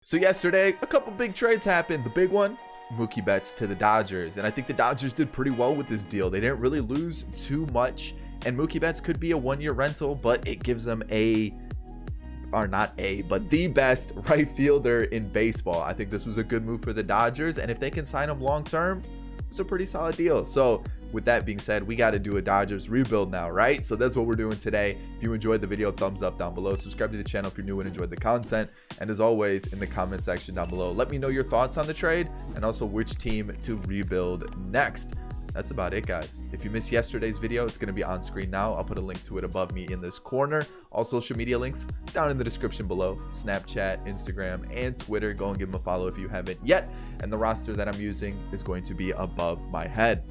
So yesterday, a couple big trades happened. The big one, Mookie Betts to the Dodgers. And I think the Dodgers did pretty well with this deal. They didn't really lose too much. And Mookie Betts could be a one-year rental, but it gives them the best right fielder in baseball. I think this was a good move for the Dodgers. And if they can sign him long-term, it's a pretty solid deal. So with that being said, we got to do a Dodgers rebuild now, right? So that's what we're doing today. If you enjoyed the video, thumbs up down below. Subscribe to the channel if you're new and enjoyed the content. And as always, in the comment section down below, let me know your thoughts on the trade and also which team to rebuild next. That's about it, guys. If you missed yesterday's video, it's going to be on screen now. I'll put a link to it above me in this corner. All social media links down in the description below. Snapchat, Instagram, and Twitter. Go and give them a follow if you haven't yet. And the roster that I'm using is going to be above my head.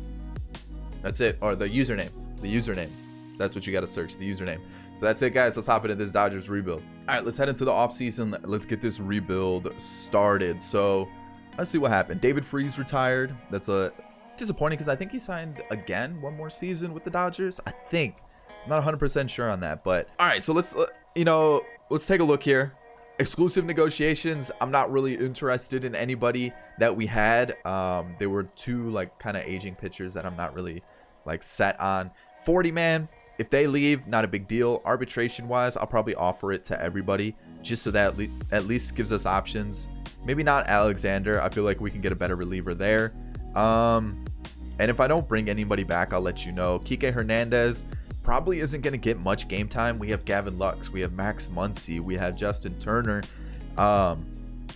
That's it. Or the username. The username. That's what you got to search. The username. So that's it, guys. Let's hop into this Dodgers rebuild. All right, let's head into the offseason. Let's get this rebuild started. So let's see what happened. David Freese retired. That's a disappointing because I think he signed again one more season with the Dodgers. I think. I'm not 100% sure on that. But all right, so let's take a look here. Exclusive negotiations. I'm not really interested in anybody that we had. There were two kind of aging pitchers that I'm not really set on. 40 man, if they leave, not a big deal. Arbitration wise, I'll probably offer it to everybody just so that at least gives us options. Maybe not Alexander. I feel like we can get a better reliever there. And if I don't bring anybody back, I'll let you know. Kike Hernandez probably isn't going to get much game time. We have Gavin Lux, we have Max Muncy, we have Justin Turner,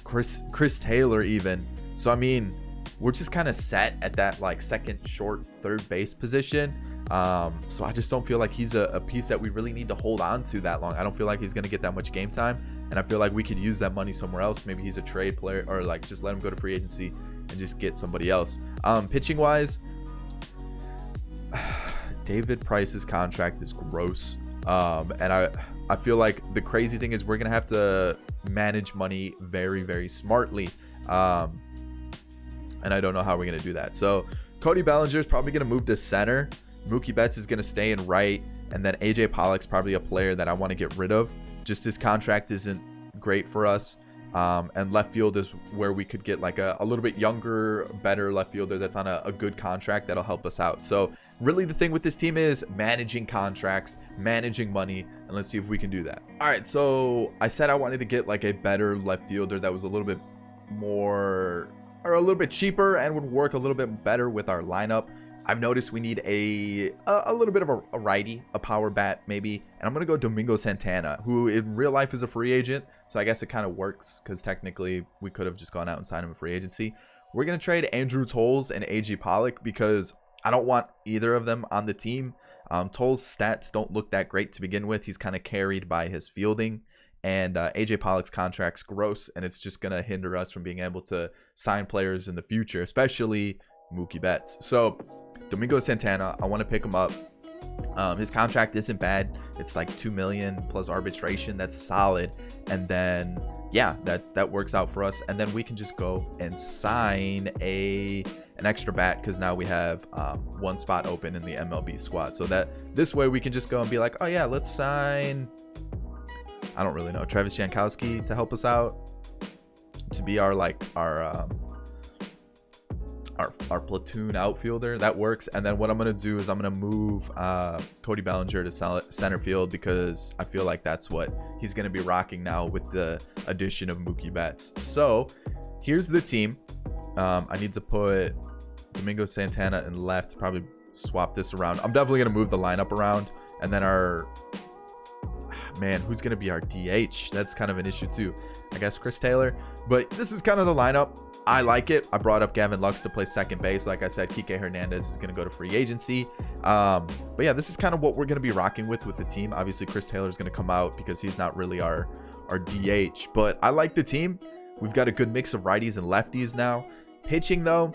Chris Taylor even. So I mean, we're just kind of set at that second short third base position. So I just don't feel like he's a piece that we really need to hold on to that long. I don't feel like he's going to get that much game time, and I feel like we could use that money somewhere else. Maybe he's a trade player, or just let him go to free agency and just get somebody else. Pitching wise, David Price's contract is gross. And I feel like the crazy thing is we're going to have to manage money very, very smartly. And I don't know how we're going to do that. So Cody Bellinger is probably going to move to center. Mookie Betts is going to stay in right. And then AJ Pollock's probably a player that I want to get rid of. Just his contract isn't great for us. And left field is where we could get a little bit younger, better left fielder that's on a good contract that'll help us out. So really the thing with this team is managing contracts, managing money, and let's see if we can do that. All right, so I said I wanted to get a better left fielder that was a little bit more, or a little bit cheaper, and would work a little bit better with our lineup. I've noticed we need a little bit of a righty, a power bat maybe. And I'm going to go Domingo Santana, who in real life is a free agent. So I guess it kind of works because technically we could have just gone out and signed him a free agency. We're going to trade Andrew Toles and AJ Pollock because I don't want either of them on the team. Toles' stats don't look that great to begin with. He's kind of carried by his fielding. And AJ Pollock's contract's gross, and it's just going to hinder us from being able to sign players in the future, especially Mookie Betts. So Domingo Santana, I want to pick him up. His contract isn't bad. It's $2 million plus arbitration. That's solid. And then yeah, that works out for us. And then we can just go and sign an extra bat because now we have one spot open in the MLB squad. So that this way we can just go and be like, oh yeah, let's sign, I don't really know, Travis Jankowski to help us out, to be our platoon outfielder. That works. And then what I'm going to do is I'm going to move Cody Bellinger to center field because I feel like that's what he's going to be rocking now with the addition of Mookie Betts. So here's the team. I need to put Domingo Santana in left, probably swap this around. I'm definitely going to move the lineup around. And then who's going to be our DH? That's kind of an issue too. I guess Chris Taylor. But this is kind of the lineup. I like it. I brought up Gavin Lux to play second base. Like I said, Kike Hernandez is going to go to free agency. But yeah, this is kind of what we're going to be rocking with the team. Obviously, Chris Taylor is going to come out because he's not really our DH. But I like the team. We've got a good mix of righties and lefties now. Pitching, though,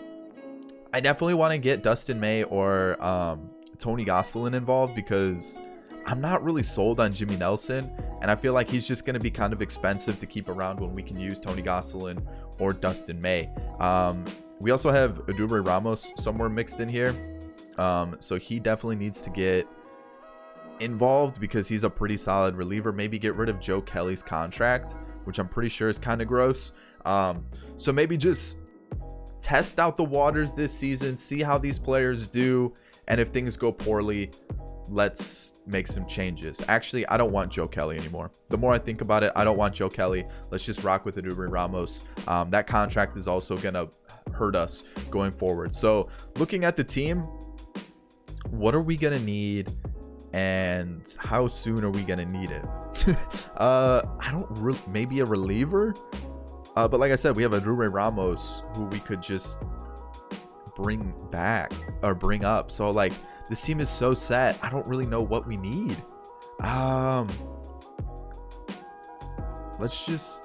I definitely want to get Dustin May or Tony Gonsolin involved because I'm not really sold on Jimmy Nelson, and I feel like he's just going to be kind of expensive to keep around when we can use Tony Gonsolin or Dustin May. We also have Adubri Ramos somewhere mixed in here, so he definitely needs to get involved because he's a pretty solid reliever. Maybe get rid of Joe Kelly's contract, which I'm pretty sure is kind of gross. So maybe just test out the waters this season, see how these players do, and if things go poorly, let's make some changes. Actually, I don't want Joe Kelly anymore. The more I think about it, I don't want Joe Kelly. Let's just rock with Edubri Ramos. That contract is also gonna hurt us going forward. So looking at the team, what are we gonna need and how soon are we gonna need it? Maybe a reliever, but like I said, we have Edubri Ramos who we could just bring back or bring up. So like, this team is so set. I don't really know what we need. Let's just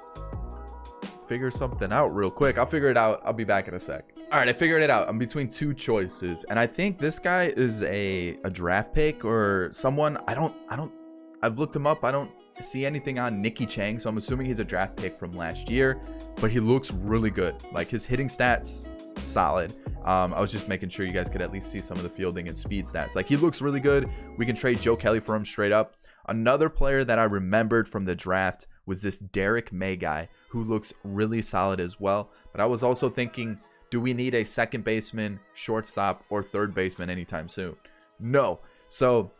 figure something out real quick. I'll figure it out. I'll be back in a sec. All right, I figured it out. I'm between two choices, and I think this guy is a draft pick or someone. I've looked him up. I don't see anything on Nicky Chang, so I'm assuming he's a draft pick from last year, but he looks really good. Like, his hitting stats, solid. I was just making sure you guys could at least see some of the fielding and speed stats. Like, he looks really good. We can trade Joe Kelly for him straight up. Another player that I remembered from the draft was this Derek May guy who looks really solid as well. But I was also thinking, do we need a second baseman, shortstop, or third baseman anytime soon? No. So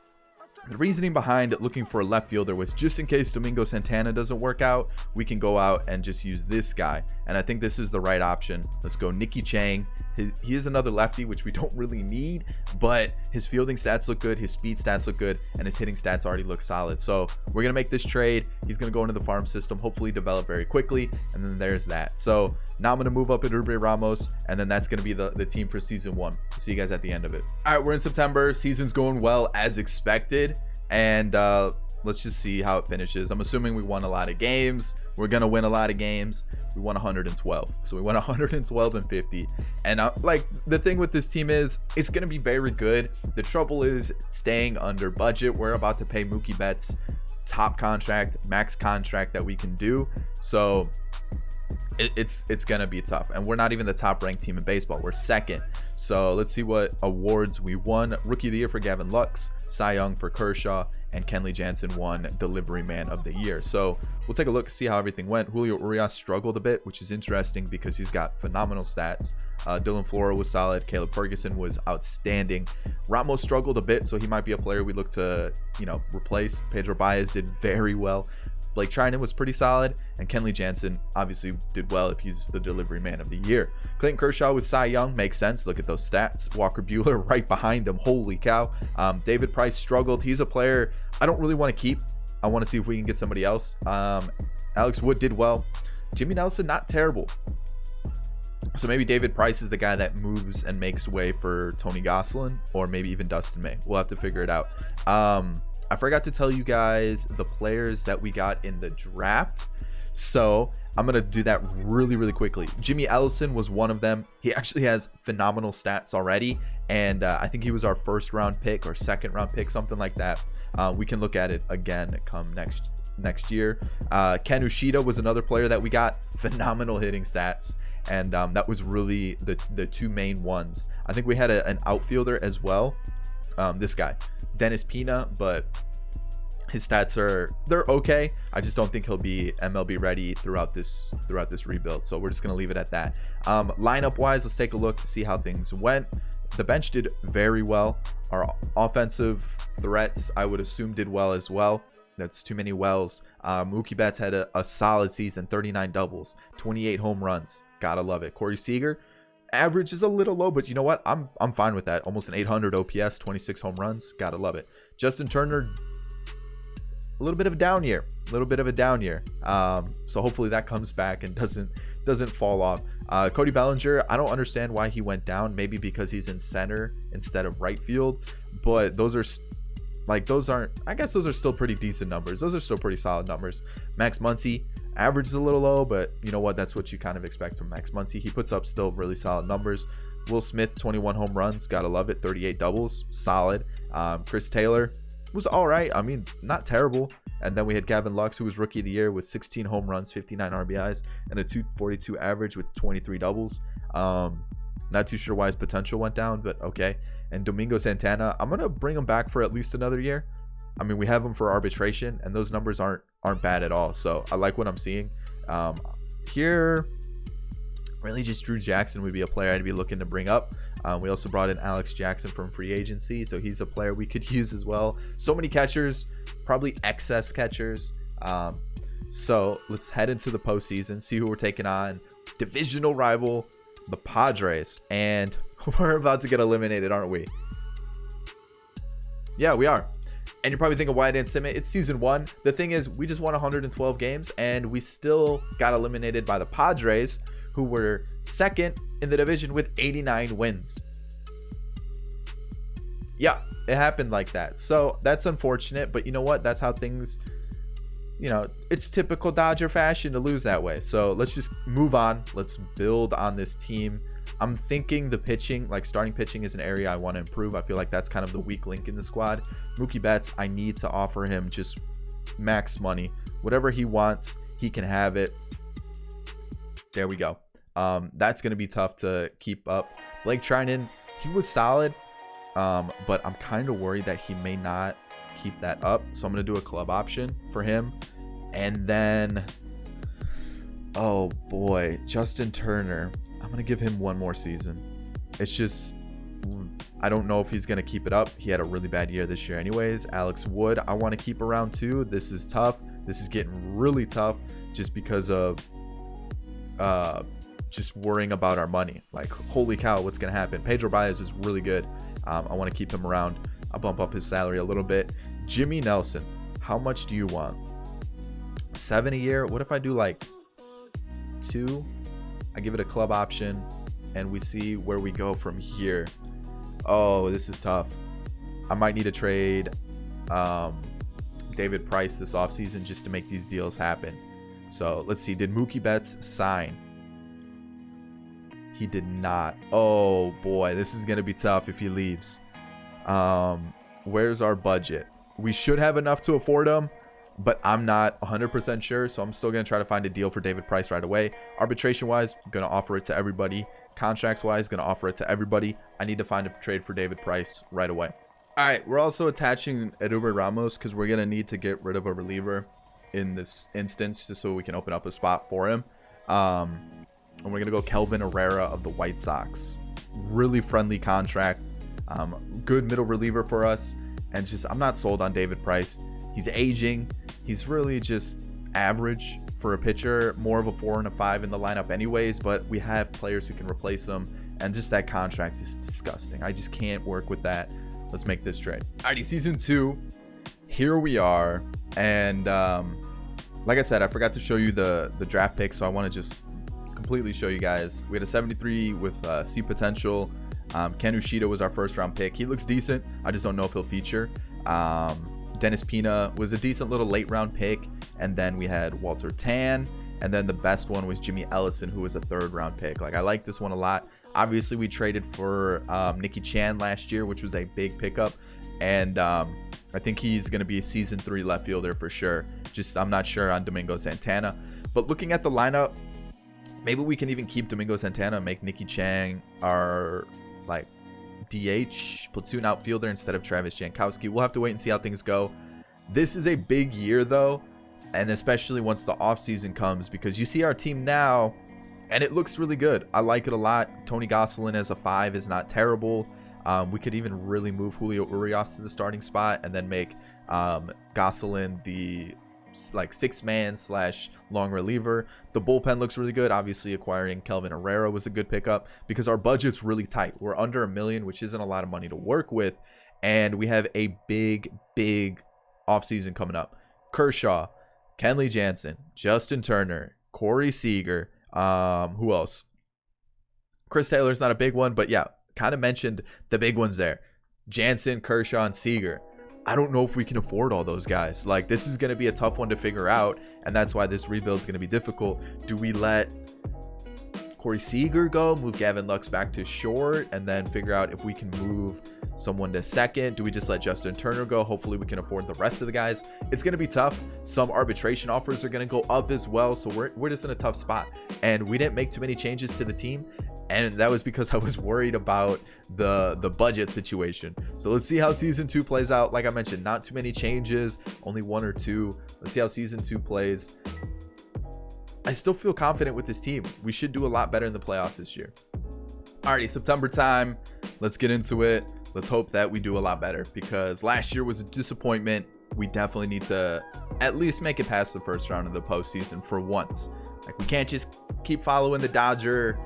the reasoning behind looking for a left fielder was just in case Domingo Santana doesn't work out, we can go out and just use this guy. And I think this is the right option. Let's go Nicky Chang. He is another lefty, which we don't really need, but his fielding stats look good, his speed stats look good, and his hitting stats already look solid. So we're going to make this trade. He's going to go into the farm system, hopefully develop very quickly, and then there's that. So now I'm going to move up Edubri Ramos, and then that's going to be the team for season 1. See you guys at the end of it. All right, we're in September. Season's going well as expected. And let's just see how it finishes. I'm assuming we won a lot of games. We're gonna win a lot of games. We won 112, so we won 112 and 50. And like, the thing with this team is it's gonna be very good. The trouble is staying under budget. We're about to pay Mookie Betts top contract, max contract that we can do. So it's gonna be tough, and we're not even the top ranked team in baseball. We're second. So let's see what awards we won. Rookie of the Year for Gavin Lux, Cy Young for Kershaw, and Kenley Jansen won Delivery Man of the Year. So we'll take a look, see how everything went. Julio Urias struggled a bit, which is interesting because he's got phenomenal stats. Dylan Floro was solid. Caleb Ferguson was outstanding. Ramos struggled a bit, so he might be a player we look to, replace. Pedro Baez did very well. Blake Trinan was pretty solid, and Kenley Jansen obviously did well if he's the Delivery Man of the Year. Clayton Kershaw was Cy Young, makes sense. Look at those stats. Walker Buehler right behind him. Holy cow. David Price struggled. He's a player I don't really want to keep. I want to see if we can get somebody else. Alex Wood did well. Jimmy Nelson, not terrible. So maybe David Price is the guy that moves and makes way for Tony Gosselin, or maybe even Dustin May. We'll have to figure it out. I forgot to tell you guys the players that we got in the draft, so I'm going to do that really quickly. Jimmy Ellison was one of them. He actually has phenomenal stats already, and I think he was our first round pick or second round pick, something like that. We can look at it again come next year. Ken Ushida was another player that we got. Phenomenal hitting stats, and that was really the two main ones. I think we had an outfielder as well. This guy, Dennis Pina, but his stats they're okay. I just don't think he'll be MLB ready throughout this rebuild. So we're just gonna leave it at that. Lineup wise, let's take a look, see how things went. The bench did very well. Our offensive threats, I would assume, did well as well. That's too many wells. Mookie Betts had a solid season, 39 doubles, 28 home runs. Gotta love it. Corey Seager, average is a little low, but you know what? I'm fine with that. Almost an 800 OPS, 26 home runs. Gotta love it. Justin Turner, a little bit of a down year. So hopefully that comes back and doesn't fall off. Cody Bellinger, I don't understand why he went down. Maybe because he's in center instead of right field, but those are I guess those are still pretty decent numbers. Those are still pretty solid numbers. Max Muncy, average is a little low, but you know what? That's what you kind of expect from Max Muncy. He puts up still really solid numbers. Will Smith, 21 home runs. Gotta love it. 38 doubles. Solid. Chris Taylor was all right. I mean, not terrible. And then we had Gavin Lux, who was Rookie of the Year with 16 home runs, 59 RBIs, and a 242 average with 23 doubles. Not too sure why his potential went down, but okay. And Domingo Santana, I'm gonna bring him back for at least another year. I mean, we have him for arbitration, and those numbers aren't bad at all. So I like what I'm seeing. Here, Really just Drew Jackson would be a player I'd be looking to bring up. We also brought in Alex Jackson from free agency, so he's a player we could use as well. So many catchers, probably excess catchers. So let's head into the postseason, see who we're taking on. Divisional rival, the Padres, and we're about to get eliminated, aren't we? Yeah, we are. And you're probably thinking, why I didn't sim it? It's season 1. The thing is, we just won 112 games, and we still got eliminated by the Padres, who were second in the division with 89 wins. Yeah, it happened like that. So that's unfortunate, but you know what? That's how things, it's typical Dodger fashion to lose that way. So let's just move on. Let's build on this team. I'm thinking the pitching, like starting pitching, is an area I want to improve. I feel like that's kind of the weak link in the squad. Mookie Betts, I need to offer him just max money. Whatever he wants, he can have it. There we go. That's going to be tough to keep up. Blake Trinan, he was solid, but I'm kind of worried that he may not keep that up. So I'm going to do a club option for him. And then, oh boy, Justin Turner. I'm going to give him one more season. It's just, I don't know if he's going to keep it up. He had a really bad year this year anyways. Alex Wood, I want to keep around too. This is tough. This is getting really tough just because of just worrying about our money. Like, holy cow, what's going to happen? Pedro Baez is really good. I want to keep him around. I'll bump up his salary a little bit. Jimmy Nelson, how much do you want? 7 a year? What if I do like 2? I give it a club option and we see where we go from here. Oh, this is tough. I might need to trade David Price this offseason just to make these deals happen. So let's see. Did Mookie Betts sign? He did not. Oh boy, this is going to be tough if he leaves. Where's our budget? We should have enough to afford him, but I'm not 100% sure. So I'm still going to try to find a deal for David Price right away. Arbitration wise, going to offer it to everybody. Contracts wise, going to offer it to everybody. I need to find a trade for David Price right away. All right, we're also attaching Eduardo Ramos because we're going to need to get rid of a reliever in this instance just so we can open up a spot for him. And we're going to go Kelvin Herrera of the White Sox. Really friendly contract. Good middle reliever for us. And just, I'm not sold on David Price. He's aging. He's really just average for a pitcher. More of a 4 and a 5 in the lineup anyways. But we have players who can replace him. And just that contract is disgusting. I just can't work with that. Let's make this trade. Alrighty, season 2. Here we are. And like I said, I forgot to show you the draft pick. So I want to just completely show you guys. We had a 73 with C potential. Ken Ushida was our first round pick. He looks decent. I just don't know if he'll feature. Dennis Pina was a decent little late round pick. And then we had Walter Tan. And then the best one was Jimmy Ellison, who was a 3rd round pick. Like, I like this one a lot. Obviously, we traded for Nicky Chan last year, which was a big pickup. And I think he's going to be a season 3 left fielder for sure. Just, I'm not sure on Domingo Santana. But looking at the lineup, maybe we can even keep Domingo Santana and make Nicky Chang our, like, DH platoon outfielder instead of Travis Jankowski. We'll have to wait and see how things go. This is a big year, though, and especially once the offseason comes, because you see our team now, and it looks really good. I like it a lot. Tony Gonsolin as a 5 is not terrible. We could even really move Julio Urias to the starting spot and then make Gonsolin the like 6-man / long reliever. The bullpen looks really good. Obviously, acquiring Kelvin Herrera was a good pickup because our budget's really tight. We're under $1 million, which isn't a lot of money to work with, and we have a big offseason coming up. Kershaw, Kenley Jansen, Justin Turner, Corey Seager. Who else? Chris Taylor's not a big one, but yeah, kind of mentioned the big ones there. Jansen, Kershaw, and Seager. I don't know if we can afford all those guys. Like, this is going to be a tough one to figure out, and that's why this rebuild is going to be difficult. Do we let Corey Seager go, move Gavin Lux back to short, and then figure out if we can move someone to second? Do we just let Justin Turner go? Hopefully we can afford the rest of the guys. It's going to be tough. Some arbitration offers are going to go up as well, so we're just in a tough spot. And we didn't make too many changes to the team, and that was because I was worried about the budget situation. So let's see how season 2 plays out. Like I mentioned, not too many changes, only 1 or 2. Let's see how season 2 plays. I still feel confident with this team. We should do a lot better in the playoffs this year. Alrighty, September time. Let's get into it. Let's hope that we do a lot better, because last year was a disappointment. We definitely need to at least make it past the first round of the postseason for once. Like, we can't just keep following the Dodger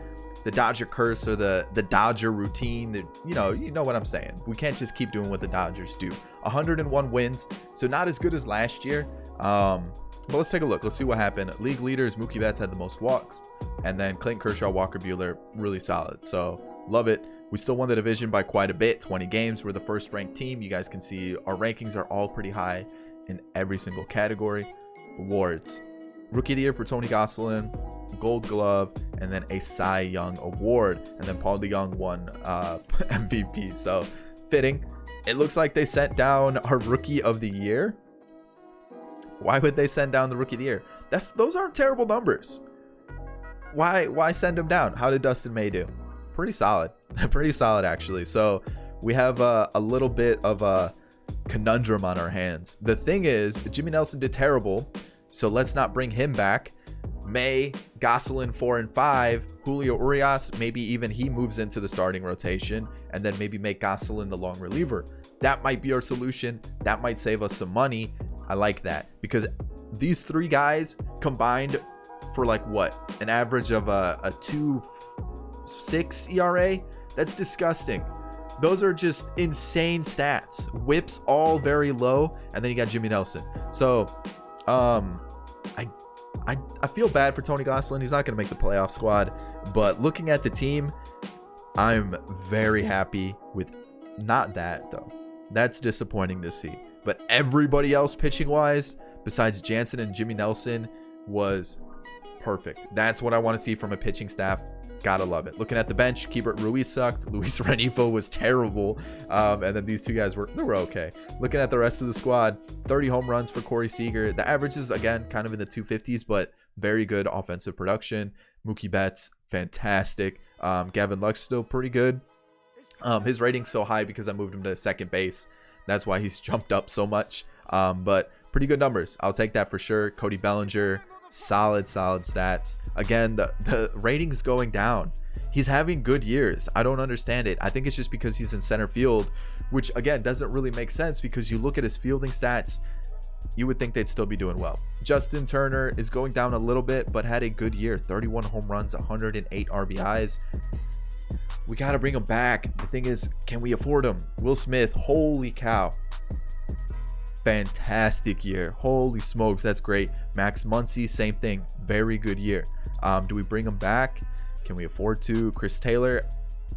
curse or the Dodger routine. You know what I'm saying. We can't just keep doing what the Dodgers do. 101 wins, so not as good as last year. But let's take a look. Let's see what happened. League leaders, Mookie Betts had the most walks, and then Clayton Kershaw, Walker Buehler, really solid. So love it. We still won the division by quite a bit. 20 games. We're the first ranked team. You guys can see our rankings are all pretty high in every single category. Awards: Rookie of the Year for Tony Gonsolin, Gold Glove, and then a Cy Young Award. And then Paul DeJong won MVP. So fitting. It looks like they sent down our Rookie of the Year. Why would they send down the Rookie of the Year? Those aren't terrible numbers. Why send him down? How did Dustin May do? Pretty solid. Pretty solid, actually. So we have a little bit of a conundrum on our hands. The thing is, Jimmy Nelson did terrible, so let's not bring him back. May, Gonsolin 4 and 5, Julio Urias, maybe even he moves into the starting rotation, and then maybe make Gonsolin the long reliever. That might be our solution. That might save us some money. I like that, because these three guys combined for like what, an average of a 2.6 ERA. That's disgusting. Those are just insane stats. Whips all very low, and then you got Jimmy Nelson. So I feel bad for Tony Gonsolin. He's not going to make the playoff squad, but looking at the team, I'm very happy with not that though. That's disappointing to see. But everybody else pitching wise, besides Jansen and Jimmy Nelson, was perfect. That's what I want to see from a pitching staff. Gotta love it. Looking at the bench, Keibert Ruiz sucked. Luis Rengifo was terrible. And then these two guys were okay. Looking at the rest of the squad, 30 home runs for Corey Seager. The averages, again, kind of in the 250s, but very good offensive production. Mookie Betts, fantastic. Gavin Lux, still pretty good. His rating's so high because I moved him to second base. That's why he's jumped up so much. But pretty good numbers. I'll take that for sure. Cody Bellinger, solid stats. Again, the rating's going down. He's having good years. I don't understand it. I think it's just because he's in center field, which again doesn't really make sense, because you look at his fielding stats, you would think they'd still be doing well. Justin Turner is going down a little bit, but had a good year. 31 home runs, 108 RBIs. We got to bring him back. The thing is, can we afford him? Will Smith, holy cow. Fantastic year. Holy smokes, that's great. Max Muncy, same thing. Very good year. Do we bring him back? Can we afford to? Chris Taylor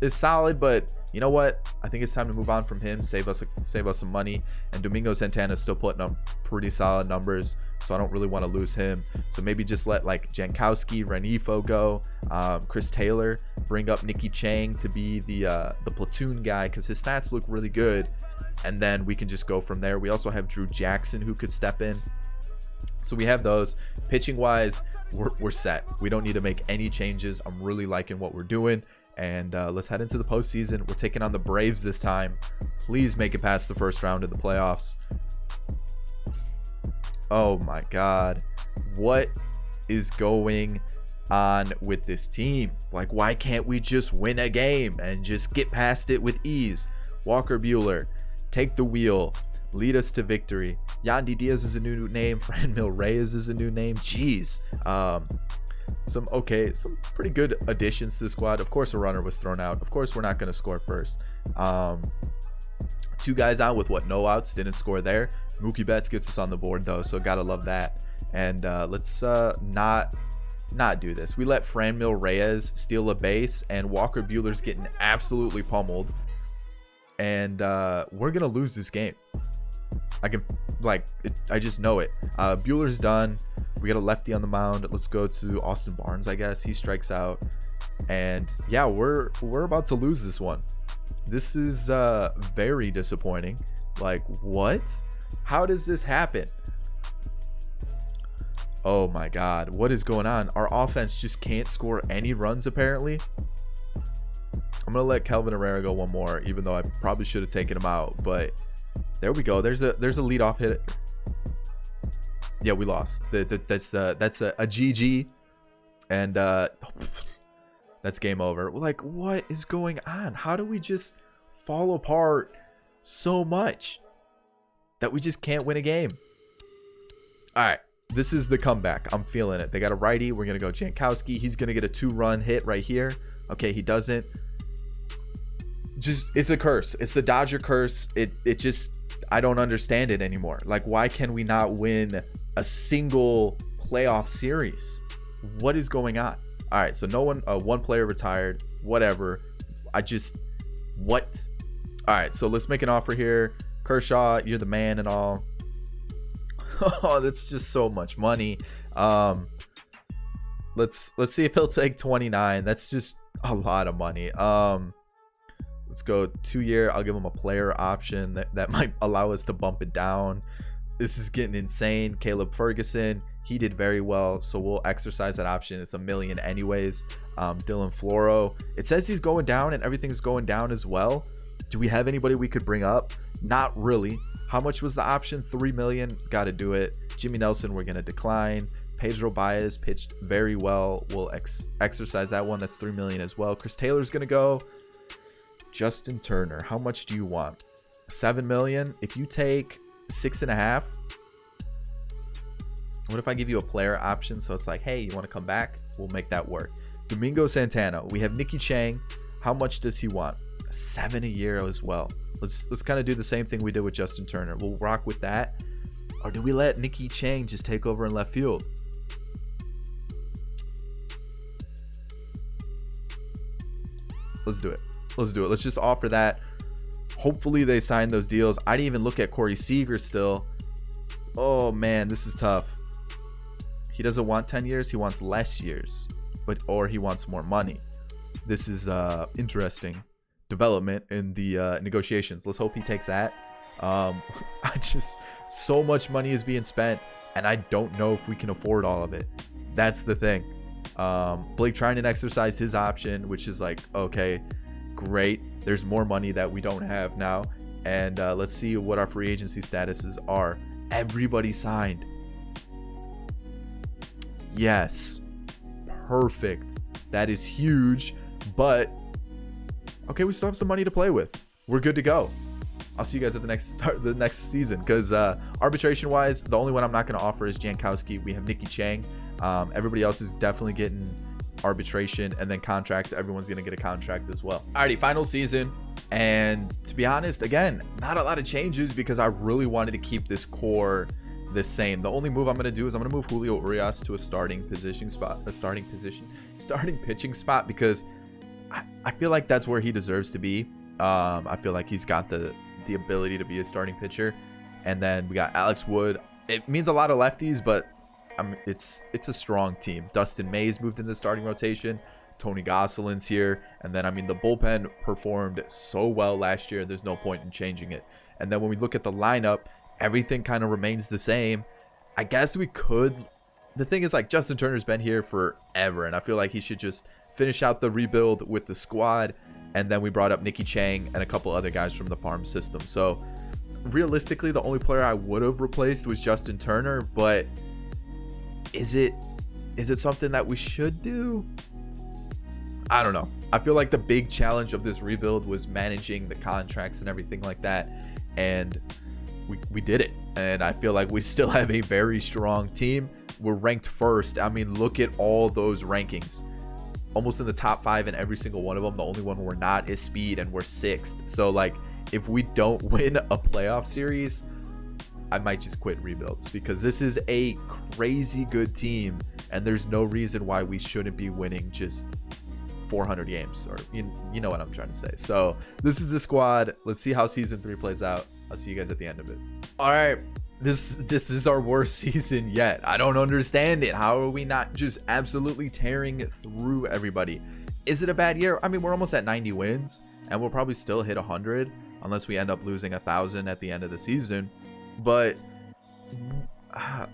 is solid, but you know what? I think it's time to move on from him. Save us some money. And Domingo Santana is still putting up pretty solid numbers, so I don't really want to lose him. So maybe just let like Jankowski, Rengifo go. Chris Taylor, bring up Nicky Chang to be the platoon guy, because his stats look really good. And then we can just go from there. We also have Drew Jackson who could step in. So we have those. Pitching wise, we're set. We don't need to make any changes. I'm really liking what we're doing. And let's head into the postseason. We're taking on the Braves this time. Please make it past the first round of the playoffs. Oh my God. What is going on with this team? Like, why can't we just win a game and just get past it with ease? Walker Buehler, take the wheel. Lead us to victory. Yandy Diaz is a new name. Franmil Reyes is a new name. Jeez. Some pretty good additions to the squad. Of course, a runner was thrown out. Of course, we're not going to score first. Two guys out with no outs. Didn't score there. Mookie Betts gets us on the board though, so gotta love that. And let's not do this. We let Franmil Reyes steal a base, and Walker Buehler's getting absolutely pummeled. And we're gonna lose this game. I just know it. Buehler's done. We got a lefty on the mound. Let's go to Austin Barnes, I guess. He strikes out. And yeah, we're about to lose this one. This is very disappointing. Like, what? How does this happen? Oh my God, what is going on? Our offense just can't score any runs, apparently. I'm gonna let Kelvin Herrera go one more, even though I probably should have taken him out. But there we go. There's a leadoff hit. Yeah, we lost. That's a GG. And that's game over. Like, what is going on? How do we just fall apart so much that we just can't win a game? All right, this is the comeback. I'm feeling it. They got a righty. We're going to go Jankowski. He's going to get a 2-run hit right here. Okay, he doesn't. Just, it's a curse. It's the Dodger curse. It just, I don't understand it anymore. Like, why can we not win a single playoff series? What is going on? All right, so no one, one player retired, whatever. What? All right, so let's make an offer here. Kershaw, you're the man and all. Oh, that's just so much money. Let's see if he'll take 29. That's just a lot of money. Let's go 2-year. I'll give him a player option that might allow us to bump it down. This is getting insane. Caleb Ferguson, he did very well, so we'll exercise that option. It's $1 million anyways. Dylan Floro, it says he's going down and everything's going down as well. Do we have anybody we could bring up? Not really. How much was the option? $3 million. Got to do it. Jimmy Nelson, we're going to decline. Pedro Baez pitched very well. We'll exercise that one. That's $3 million as well. Chris Taylor's going to go. Justin Turner, how much do you want? $7 million. If you take 6.5, what if I give you a player option? So it's like, hey, you want to come back? We'll make that work. Domingo Santana. We have Nicky Chang. How much does he want? 7 a year as well. Let's kind of do the same thing we did with Justin Turner. We'll rock with that. Or do we let Nicky Chang just take over in left field? Let's do it. Let's do it. Let's just offer that. Hopefully they sign those deals. I didn't even look at Corey Seager still. Oh man, this is tough. He doesn't want 10 years. He wants less years, or he wants more money. This is interesting development in the negotiations. Let's hope he takes that. So much money is being spent and I don't know if we can afford all of it. That's the thing. Blake Trinan exercised his option, which is like, okay, great. There's more money that we don't have now. And let's see what our free agency statuses are. Everybody signed. Yes. Perfect. That is huge. But okay, we still have some money to play with. We're good to go. I'll see you guys at the next season, because arbitration wise, the only one I'm not going to offer is Jankowski. We have Nicky Chang. Everybody else is definitely getting arbitration, and then contracts. Everyone's going to get a contract as well. Alrighty, final season. And to be honest, again, not a lot of changes because I really wanted to keep this core the same. The only move I'm going to do is I'm going to move Julio Urias to a starting pitching spot, because I feel like that's where he deserves to be. I feel like he's got the ability to be a starting pitcher. And then we got Alex Wood. It means a lot of lefties, but it's a strong team. Dustin May's moved into the starting rotation. Tony Gosselin's here. And then, the bullpen performed so well last year. There's no point in changing it. And then when we look at the lineup, everything kind of remains the same. I guess we could. The thing is, like, Justin Turner's been here forever, and I feel like he should just finish out the rebuild with the squad. And then we brought up Nicky Chang and a couple other guys from the farm system. So realistically, the only player I would have replaced was Justin Turner. But is it something that we should do? I don't know. I feel like the big challenge of this rebuild was managing the contracts and everything like that. And we did it. And I feel like we still have a very strong team. We're ranked first. Look at all those rankings. Almost in the top 5 in every single one of them. The only one we're not is speed, and we're 6th. So, like, if we don't win a playoff series, I might just quit rebuilds, because this is a crazy good team, and there's no reason why we shouldn't be winning just 400 games, or you know what I'm trying to say. So this is the squad. Let's see how season 3 plays out. I'll see you guys at the end of it. All right. This is our worst season yet. I don't understand it. How are we not just absolutely tearing through everybody? Is it a bad year? We're almost at 90 wins, and we'll probably still hit 100 unless we end up losing 1,000 at the end of the season. But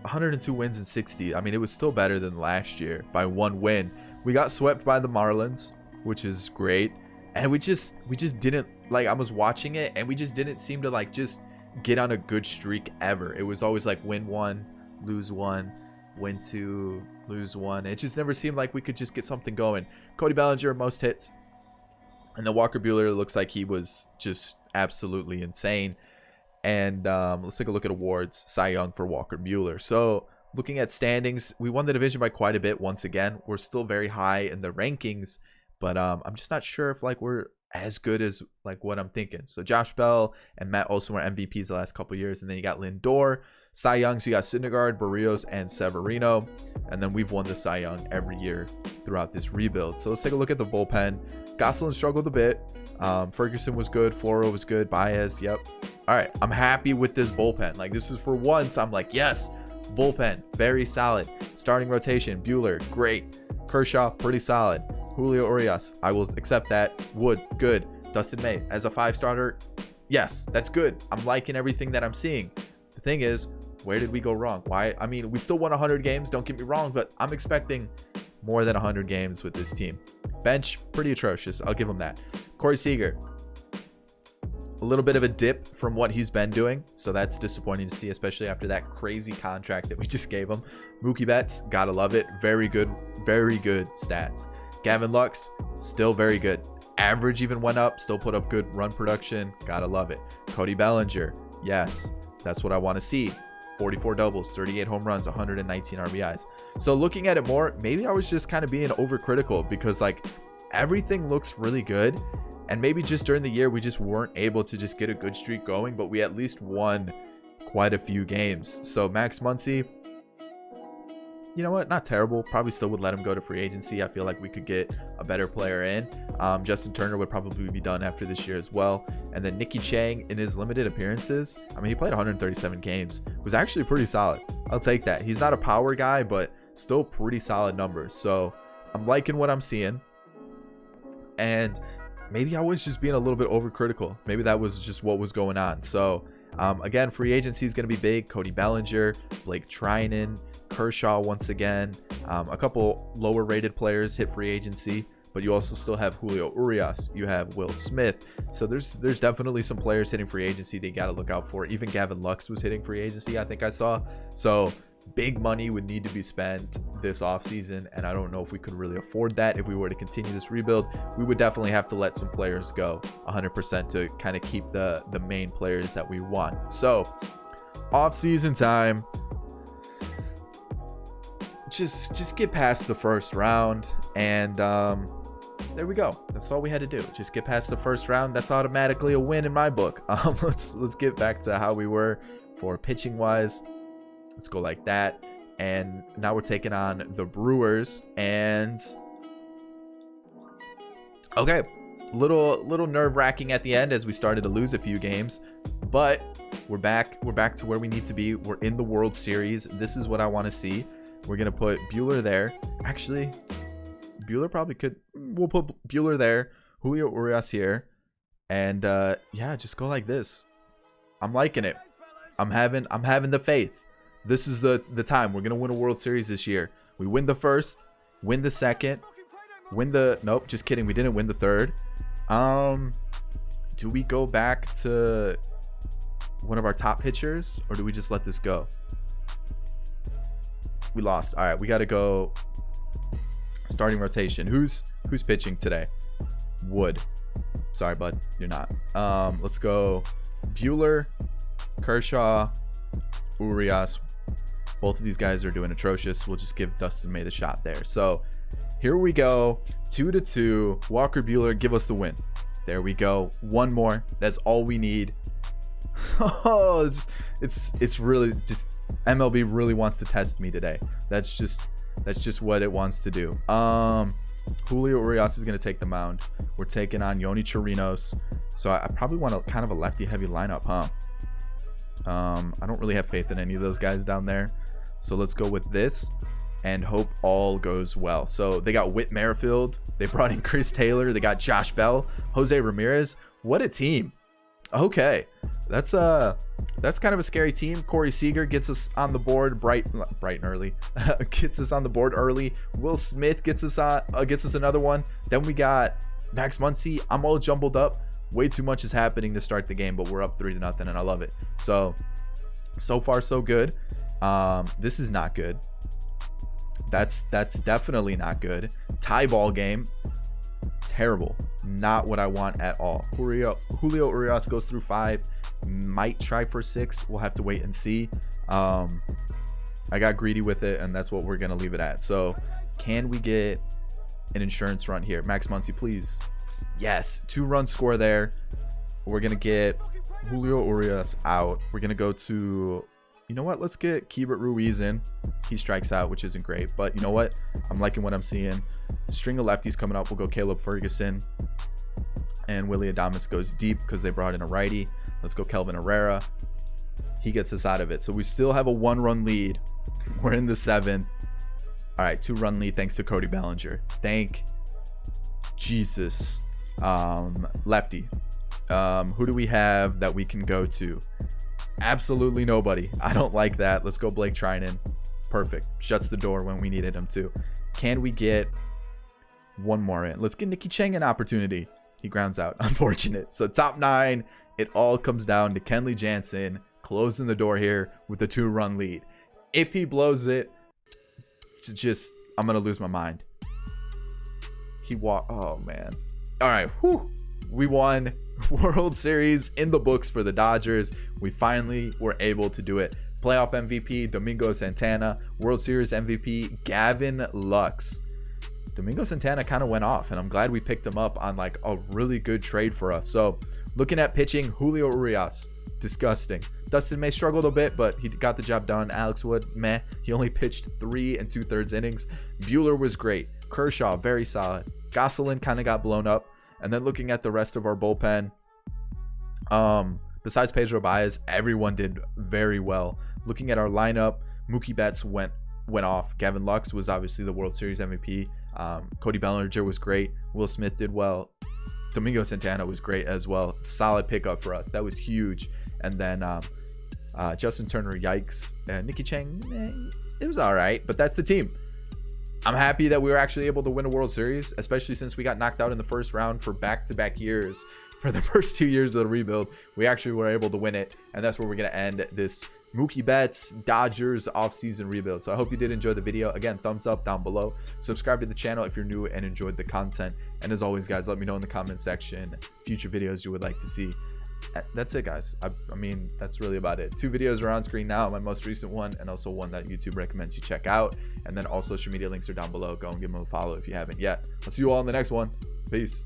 102 wins and 60. It was still better than last year by 1 win. We got swept by the Marlins, which is great, and we just didn't, like, I was watching it, and we just didn't seem to, like, just get on a good streak ever. It was always like win 1, lose 1, win 2, lose one. It just never seemed like we could just get something going. Cody Bellinger, most hits. And then Walker Buehler looks like he was just absolutely insane. And let's take a look at awards. Cy Young for Walker Buehler. So looking at standings, we won the division by quite a bit once again. We're still very high in the rankings, but I'm just not sure if like we're as good as like what I'm thinking. So Josh Bell and Matt Olson were MVPs the last couple of years, and then you got Lindor. Cy Young, so you got Syndergaard, Barrios, and Severino, and then we've won the Cy Young every year throughout this rebuild. So let's take a look at the bullpen. Gosselin struggled a bit. Ferguson was good. Floro was good. Baez, yep. All right, I'm happy with this bullpen. Like, this is for once, I'm like, yes, bullpen, very solid. Starting rotation, Buehler, great. Kershaw, pretty solid. Julio Urias, I will accept that. Wood, good. Dustin May, as a 5-starter, yes, that's good. I'm liking everything that I'm seeing. The thing is, where did we go wrong? Why? I mean, we still won 100 games, don't get me wrong, but I'm expecting more than 100 games with this team. Bench, pretty atrocious. I'll give him that. Corey Seager, a little bit of a dip from what he's been doing, so that's disappointing to see, especially after that crazy contract that we just gave him. Mookie Betts, gotta love it. Very good stats. Gavin Lux, still very good. Average even went up, still put up good run production. Gotta love it. Cody Bellinger, yes, that's what I want to see. 44 doubles, 38 home runs, 119 RBIs. So looking at it more, maybe I was just kind of being overcritical because like everything looks really good. And maybe just during the year, we just weren't able to just get a good streak going, but we at least won quite a few games. So Max Muncy, you know what? Not terrible. Probably still would let him go to free agency. I feel like we could get a better player in. Justin Turner would probably be done after this year as well. And then Nicky Chang in his limited appearances, I mean, he played 137 games. Was actually pretty solid. I'll take that. He's not a power guy, but still pretty solid numbers. So I'm liking what I'm seeing. And maybe I was just being a little bit overcritical. Maybe that was just what was going on. So again, free agency is going to be big. Cody Bellinger, Blake Trinan, Kershaw once again. A couple lower rated players hit free agency, but you also still have Julio Urias. You have Will Smith. So there's definitely some players hitting free agency that you got to look out for. Even Gavin Lux was hitting free agency, I think I saw. So big money would need to be spent this offseason, and I don't know if we could really afford that. If we were to continue this rebuild, we would definitely have to let some players go 100% to kind of keep the main players that we want. So offseason time, just get past the first round, and there we go. That's all we had to do. Just get past the first round. That's automatically a win in my book. Let's get back to how we were for pitching wise. Let's go like that. And now we're taking on the Brewers. And okay, little nerve-wracking at the end as we started to lose a few games, but we're back to where we need to be. We're in the World Series. This is what I want to see. We're gonna put Buehler there. Actually, Buehler probably could. We'll put Buehler there, Julio Urias here, and yeah, just go like this. I'm liking it. I'm having the faith. This is the time. We're going to win a World Series this year. We win the first, win the second, win the... Nope, just kidding. We didn't win the third. Do we go back to one of our top pitchers, or do we just let this go? We lost. All right, we got to go starting rotation. Who's pitching today? Wood. Sorry, bud. You're not. Let's go Buehler, Kershaw, Urias. Both of these guys are doing atrocious. We'll just give Dustin May the shot there. So here we go. 2-2. Walker Buehler, give us the win. There we go. One more. That's all we need. Oh, it's really just MLB really wants to test me today. That's just what it wants to do. Julio Urias is going to take the mound. We're taking on Yoni Chirinos. So I probably want a kind of a lefty heavy lineup, huh? I don't really have faith in any of those guys down there. So let's go with this and hope all goes well. So they got Whit Merrifield. They brought in Chris Taylor. They got Josh Bell, Jose Ramirez. What a team. Okay. That's kind of a scary team. Corey Seager gets us on the board bright and early. Gets us on the board early. Will Smith gets us another one. Then we got Max Muncy. I'm all jumbled up. Way too much is happening to start the game, but we're up 3-0 and I love it. So far so good. This is not good. That's definitely not good. Tie ball game. Terrible. Not what I want at all. Julio Urias goes through 5. Might try for 6. We'll have to wait and see. I got greedy with it, and that's what we're going to leave it at. So can we get an insurance run here? Max Muncy, please. Yes. 2-run score there. We're going to get Julio Urias out. We're going to go to, you know what? Let's get Keibert Ruiz in. He strikes out, which isn't great. But you know what? I'm liking what I'm seeing. String of lefties coming up. We'll go Caleb Ferguson. And Willy Adames goes deep because they brought in a righty. Let's go Kelvin Herrera. He gets us out of it. So we still have a 1-run lead. We're in the 7th. All right, 2-run lead thanks to Cody Bellinger. Thank Jesus. Lefty. Who do we have that we can go to? Absolutely nobody. I don't like that. Let's go Blake Trinan. Perfect. Shuts the door when we needed him to. Can we get one more in? Let's get Nicky Cheng an opportunity. He grounds out. Unfortunate. So top 9, it all comes down to Kenley Jansen closing the door here with a 2-run lead. If he blows it, I'm going to lose my mind. Oh, man. All right. Whew. We won World Series in the books for the Dodgers. We finally were able to do it. Playoff MVP, Domingo Santana. World Series MVP, Gavin Lux. Domingo Santana kind of went off, and I'm glad we picked him up on like a really good trade for us. So looking at pitching, Julio Urias, disgusting. Dustin May struggled a bit, but he got the job done. Alex Wood, meh. He only pitched 3 2/3 innings. Buehler was great. Kershaw, very solid. Gosselin kind of got blown up. And then looking at the rest of our bullpen, besides Pedro Baez, everyone did very well. Looking at our lineup, Mookie Betts went off. Gavin Lux was obviously the World Series MVP. Cody Bellinger was great. Will Smith did well. Domingo Santana was great as well. Solid pickup for us. That was huge. And then Justin Turner, yikes. And Nicky Cheng, it was all right. But that's the team. I'm happy that we were actually able to win a World Series, especially since we got knocked out in the first round for back-to-back years. For the first 2 years of the rebuild, we actually were able to win it. And that's where we're going to end this Mookie Betts Dodgers offseason rebuild. So I hope you did enjoy the video. Again, thumbs up down below. Subscribe to the channel if you're new and enjoyed the content. And as always, guys, let me know in the comment section future videos you would like to see. That's it, guys. I mean, that's really about it. 2 videos are on screen now, my most recent one, and also one that YouTube recommends you check out. And then all social media links are down below. Go and give them a follow if you haven't yet. I'll see you all in the next one. Peace.